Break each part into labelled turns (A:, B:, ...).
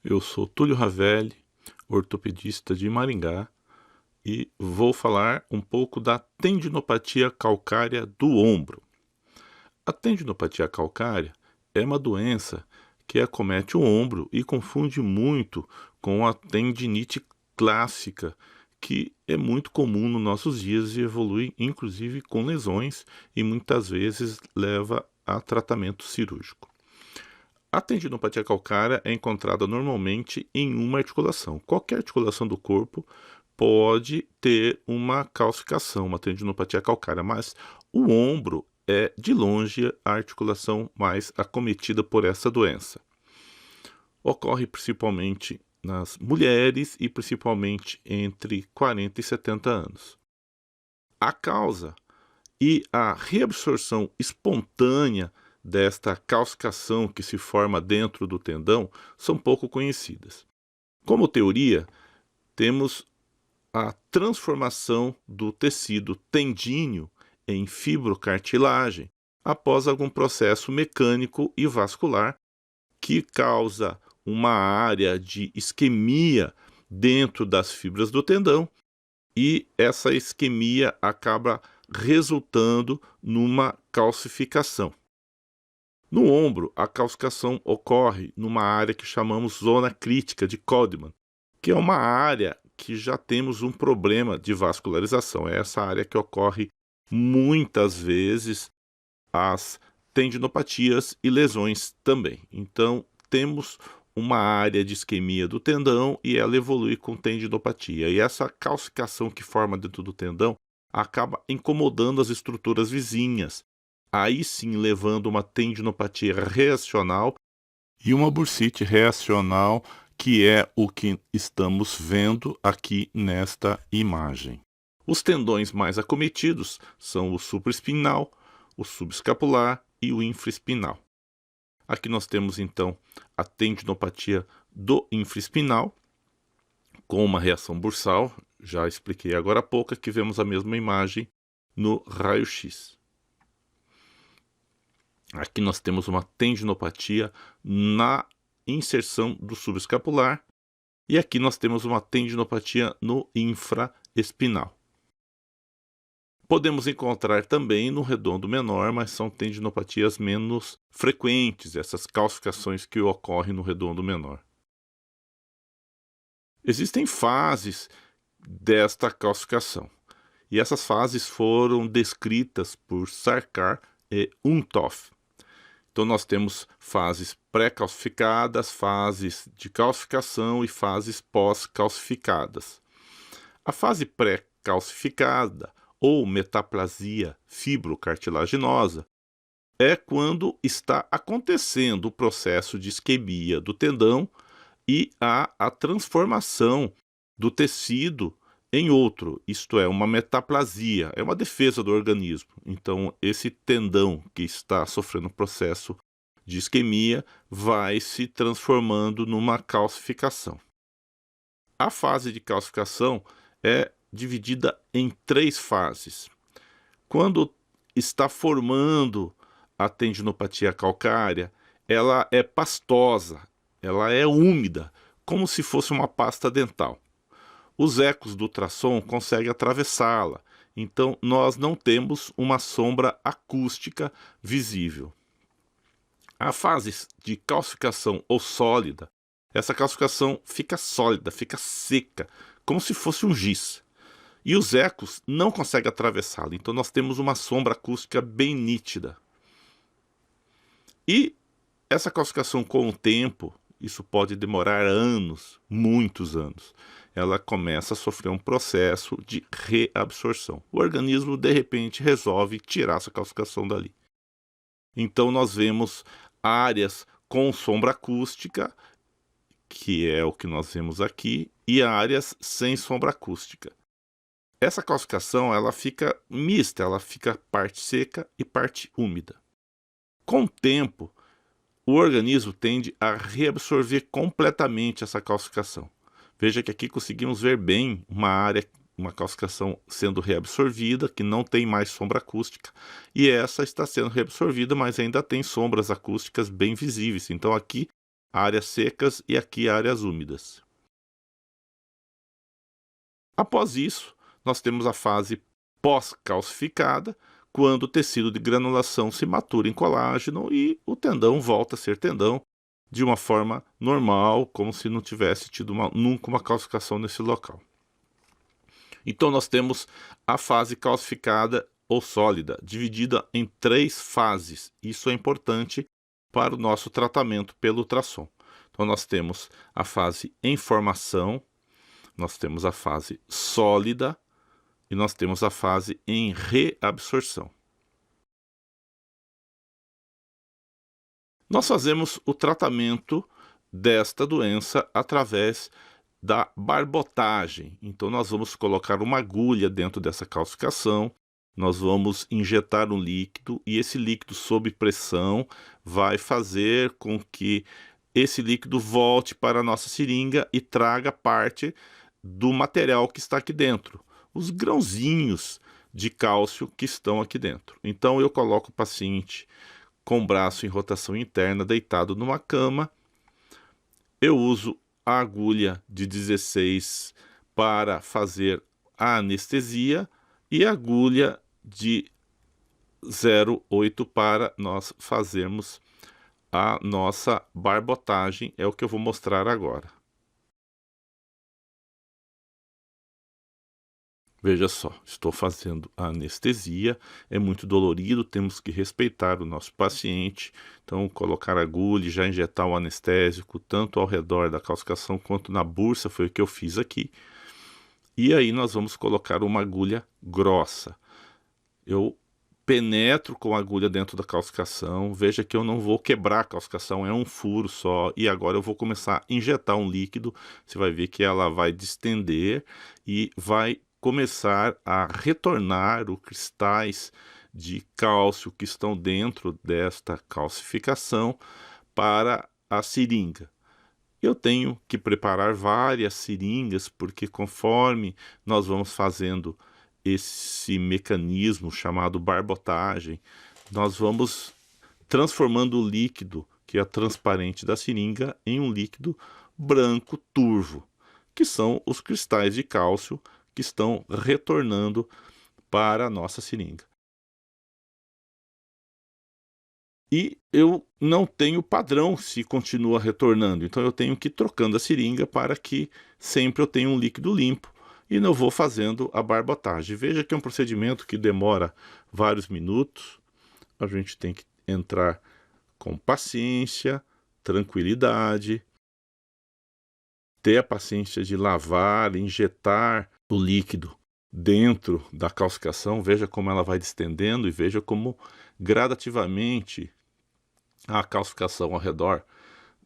A: Eu sou Túlio Ravelli, ortopedista de Maringá, e vou falar um pouco da tendinopatia calcária do ombro. A tendinopatia calcária é uma doença que acomete o ombro e confunde muito com a tendinite clássica, que é muito comum nos nossos dias e evolui inclusive com lesões e muitas vezes leva a tratamento cirúrgico. A tendinopatia calcária é encontrada normalmente em uma articulação. Qualquer articulação do corpo pode ter uma calcificação, uma tendinopatia calcária, mas o ombro é, de longe, a articulação mais acometida por essa doença. Ocorre principalmente nas mulheres e principalmente entre 40 e 70 anos. A causa e a reabsorção espontânea desta calcificação que se forma dentro do tendão são pouco conhecidas. Como teoria, temos a transformação do tecido tendíneo em fibrocartilagem após algum processo mecânico e vascular que causa uma área de isquemia dentro das fibras do tendão e essa isquemia acaba resultando numa calcificação. No ombro, a calcificação ocorre numa área que chamamos zona crítica de Codman, que é uma área que já temos um problema de vascularização. É essa área que ocorre muitas vezes as tendinopatias e lesões também. Então, temos uma área de isquemia do tendão e ela evolui com tendinopatia. E essa calcificação que forma dentro do tendão acaba incomodando as estruturas vizinhas, aí sim levando uma tendinopatia reacional e uma bursite reacional, que é o que estamos vendo aqui nesta imagem. Os tendões mais acometidos são o supraespinal, o subescapular e o infraespinal. Aqui nós temos então a tendinopatia do infraespinal, com uma reação bursal, já expliquei agora há pouco, que vemos a mesma imagem no raio-x. Aqui nós temos uma tendinopatia na inserção do subescapular e aqui nós temos uma tendinopatia no infraespinal. Podemos encontrar também no redondo menor, mas são tendinopatias menos frequentes, essas calcificações que ocorrem no redondo menor. Existem fases desta calcificação, e essas fases foram descritas por Sarkar e Untoff. Então nós temos fases pré-calcificadas, fases de calcificação e fases pós-calcificadas. A fase pré-calcificada ou metaplasia fibrocartilaginosa é quando está acontecendo o processo de isquemia do tendão e há a transformação do tecido em outro, isto é, uma metaplasia, é uma defesa do organismo. Então, esse tendão que está sofrendo um processo de isquemia vai se transformando numa calcificação. A fase de calcificação é dividida em 3 fases. Quando está formando a tendinopatia calcária, ela é pastosa, ela é úmida, como se fosse uma pasta dental. Os ecos do ultrassom conseguem atravessá-la, então nós não temos uma sombra acústica visível. A fase de calcificação ou sólida, essa calcificação fica sólida, fica seca, como se fosse um giz. E os ecos não conseguem atravessá-la, então nós temos uma sombra acústica bem nítida. E essa calcificação com o tempo, isso pode demorar anos, muitos anos, ela começa a sofrer um processo de reabsorção. O organismo, de repente, resolve tirar essa calcificação dali. Então nós vemos áreas com sombra acústica, que é o que nós vemos aqui, e áreas sem sombra acústica. Essa calcificação ela fica mista, ela fica parte seca e parte úmida. Com o tempo, o organismo tende a reabsorver completamente essa calcificação. Veja que aqui conseguimos ver bem uma área, uma calcificação sendo reabsorvida, que não tem mais sombra acústica, e essa está sendo reabsorvida, mas ainda tem sombras acústicas bem visíveis. Então aqui áreas secas e aqui áreas úmidas. Após isso, nós temos a fase pós-calcificada, quando o tecido de granulação se matura em colágeno e o tendão volta a ser tendão de uma forma normal, como se não tivesse tido nunca uma calcificação nesse local. Então nós temos a fase calcificada ou sólida, dividida em 3 fases. Isso é importante para o nosso tratamento pelo ultrassom. Então nós temos a fase em formação, nós temos a fase sólida e nós temos a fase em reabsorção. Nós fazemos o tratamento desta doença através da barbotagem. Então nós vamos colocar uma agulha dentro dessa calcificação, nós vamos injetar um líquido e esse líquido sob pressão vai fazer com que esse líquido volte para a nossa seringa e traga parte do material que está aqui dentro, os grãozinhos de cálcio que estão aqui dentro. Então eu coloco o paciente com o braço em rotação interna, deitado numa cama, eu uso a agulha de 16 para fazer a anestesia e a agulha de 0,8 para nós fazermos a nossa barbotagem, é o que eu vou mostrar agora. Veja só, estou fazendo a anestesia, é muito dolorido, temos que respeitar o nosso paciente, então colocar a agulha e já injetar o anestésico, tanto ao redor da calcificação quanto na bursa, foi o que eu fiz aqui. E aí nós vamos colocar uma agulha grossa. Eu penetro com a agulha dentro da calcificação, veja que eu não vou quebrar a calcificação, é um furo só, e agora eu vou começar a injetar um líquido, você vai ver que ela vai distender e vai começar a retornar os cristais de cálcio que estão dentro desta calcificação para a seringa. Eu tenho que preparar várias seringas, porque conforme nós vamos fazendo esse mecanismo chamado barbotagem, nós vamos transformando o líquido, que é transparente da seringa, em um líquido branco turvo, que são os cristais de cálcio que estão retornando para a nossa seringa. E eu não tenho padrão se continua retornando, então eu tenho que ir trocando a seringa para que sempre eu tenha um líquido limpo e não vou fazendo a barbotagem. Veja que é um procedimento que demora vários minutos, a gente tem que entrar com paciência, tranquilidade, ter a paciência de lavar, injetar o líquido dentro da calcificação, veja como ela vai distendendo e veja como gradativamente a calcificação ao redor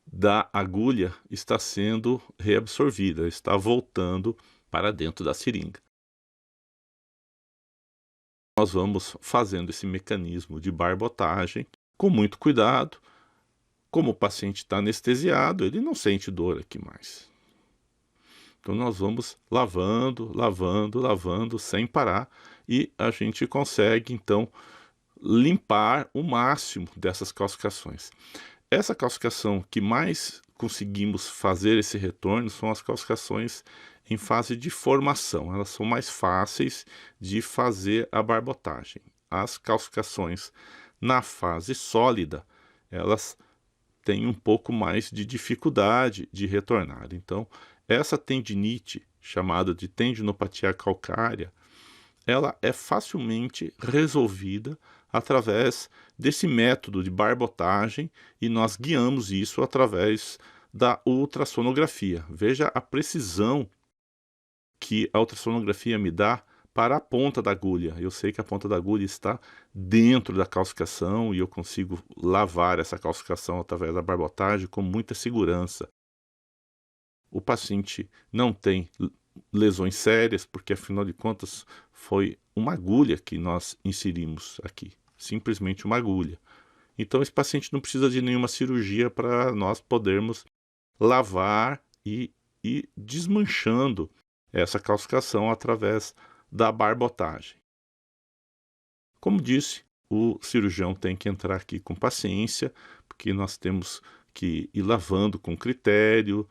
A: da agulha está sendo reabsorvida, está voltando para dentro da seringa. Nós vamos fazendo esse mecanismo de barbotagem com muito cuidado. Como o paciente está anestesiado, ele não sente dor aqui mais. Então nós vamos lavando, lavando, lavando sem parar e a gente consegue então limpar o máximo dessas calcificações. Essa calcificação que mais conseguimos fazer esse retorno são as calcificações em fase de formação. Elas são mais fáceis de fazer a barbotagem. As calcificações na fase sólida, elas têm um pouco mais de dificuldade de retornar. Então, essa tendinite, chamada de tendinopatia calcária, ela é facilmente resolvida através desse método de barbotagem e nós guiamos isso através da ultrassonografia. Veja a precisão que a ultrassonografia me dá para a ponta da agulha. Eu sei que a ponta da agulha está dentro da calcificação e eu consigo lavar essa calcificação através da barbotagem com muita segurança. O paciente não tem lesões sérias, porque afinal de contas foi uma agulha que nós inserimos aqui, simplesmente uma agulha. Então esse paciente não precisa de nenhuma cirurgia para nós podermos lavar e ir desmanchando essa calcificação através da barbotagem. Como disse, o cirurgião tem que entrar aqui com paciência, porque nós temos que ir lavando com critério,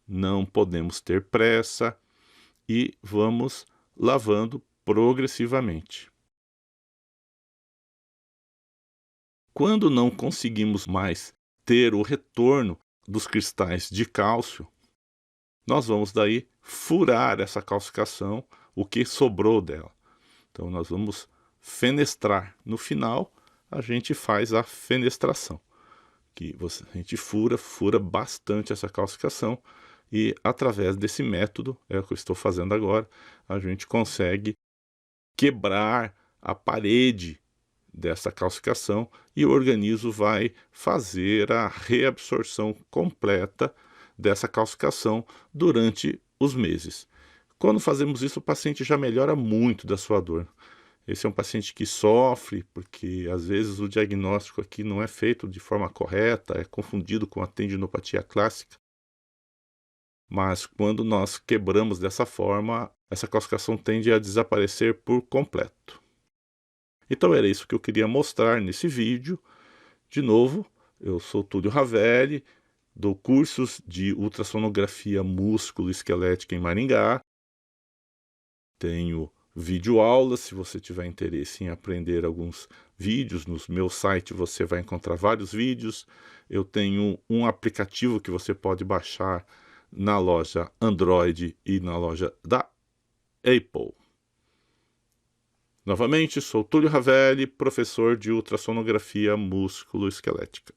A: não podemos ter pressa e vamos lavando progressivamente. Quando não conseguimos mais ter o retorno dos cristais de cálcio, nós vamos daí furar essa calcificação, o que sobrou dela. Então nós vamos fenestrar. No final, a gente faz a fenestração, que a gente fura bastante essa calcificação e através desse método, é o que eu estou fazendo agora, a gente consegue quebrar a parede dessa calcificação e o organismo vai fazer a reabsorção completa dessa calcificação durante os meses. Quando fazemos isso, o paciente já melhora muito da sua dor. Esse é um paciente que sofre, porque às vezes o diagnóstico aqui não é feito de forma correta, é confundido com a tendinopatia clássica. Mas quando nós quebramos dessa forma, essa calcificação tende a desaparecer por completo. Então era isso que eu queria mostrar nesse vídeo. De novo, eu sou Túlio Ravelli, dou cursos de ultrassonografia músculo-esquelética em Maringá. Tenho videoaulas, se você tiver interesse em aprender alguns vídeos, no meu site você vai encontrar vários vídeos. Eu tenho um aplicativo que você pode baixar na loja Android e na loja da Apple. Novamente, sou Túlio Ravelli, professor de ultrassonografia músculo-esquelética.